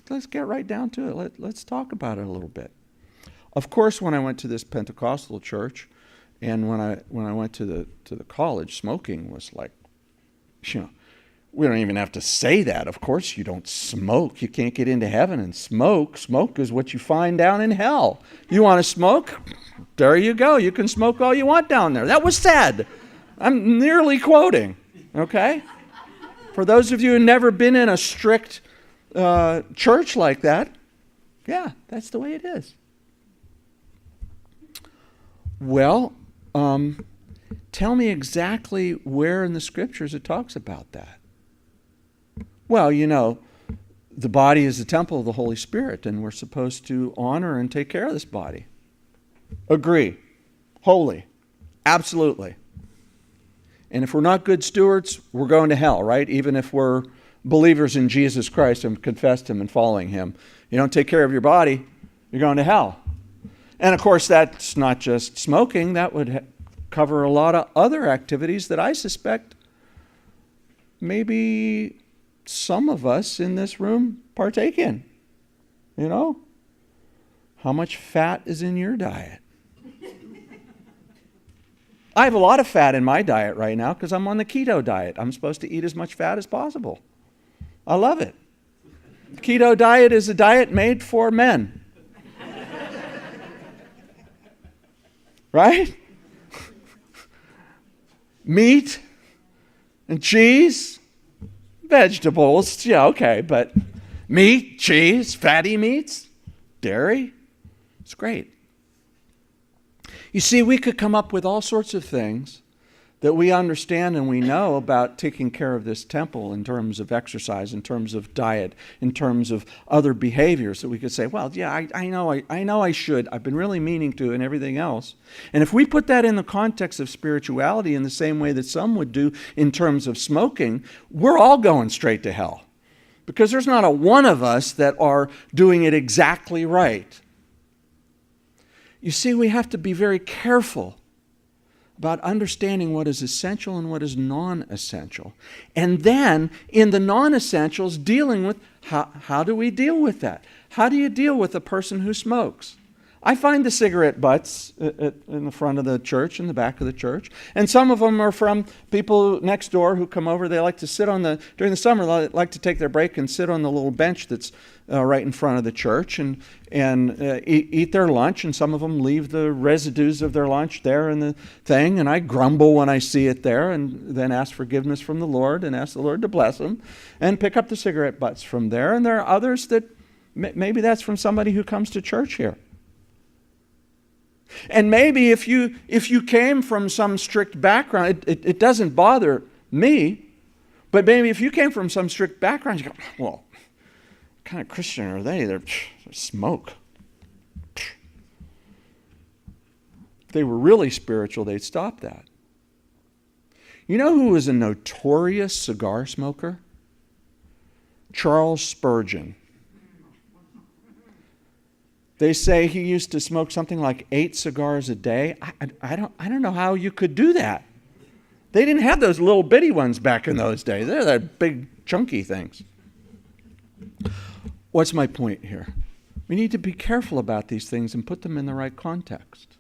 let's get right down to it. Let's talk about it a little bit. Of course, when I went to this Pentecostal church, and when I went to the college, smoking was like, we don't even have to say that. Of course, you don't smoke. You can't get into heaven and smoke. Smoke is what you find down in hell. You want to smoke? There you go. You can smoke all you want down there. That was said. I'm nearly quoting. Okay. For those of you who've never been in a strict church like that, yeah, that's the way it is. Well, tell me exactly where in the scriptures it talks about that. Well, the body is the temple of the Holy Spirit, and we're supposed to honor and take care of this body. Agree. Holy. Absolutely. And if we're not good stewards, we're going to hell, right? Even if we're believers in Jesus Christ and confessed Him and following Him. You don't take care of your body, you're going to hell. And of course, that's not just smoking. That would cover a lot of other activities that I suspect maybe some of us in this room partake in. How much fat is in your diet? I have a lot of fat in my diet right now because I'm on the keto diet. I'm supposed to eat as much fat as possible. I love it. The keto diet is a diet made for men. Right? Meat and cheese, vegetables, yeah, okay, but meat, cheese, fatty meats, dairy, it's great. You see, we could come up with all sorts of things that we understand and we know about taking care of this temple in terms of exercise, in terms of diet, in terms of other behaviors that we could say, well, yeah, I know I should. I've been really meaning to and everything else. And if we put that in the context of spirituality in the same way that some would do in terms of smoking, we're all going straight to hell. Because there's not a one of us that are doing it exactly right. You see, we have to be very careful about understanding what is essential and what is non-essential. And then, in the non-essentials, dealing with how do we deal with that? How do you deal with a person who smokes? I find the cigarette butts in the front of the church, in the back of the church. And some of them are from people next door who come over. They like to sit during the summer, they like to take their break and sit on the little bench that's right in front of the church and eat their lunch. And some of them leave the residues of their lunch there in the thing. And I grumble when I see it there and then ask forgiveness from the Lord and ask the Lord to bless them and pick up the cigarette butts from there. And there are others that maybe that's from somebody who comes to church here. And maybe if you came from some strict background, it doesn't bother me, but maybe if you came from some strict background, you go, well, what kind of Christian are they? They smoke. If they were really spiritual, they'd stop that. You know who was a notorious cigar smoker? Charles Spurgeon. They say he used to smoke something like 8 cigars a day. I don't know how you could do that. They didn't have those little bitty ones back in those days. They're the big chunky things. What's my point here? We need to be careful about these things and put them in the right context.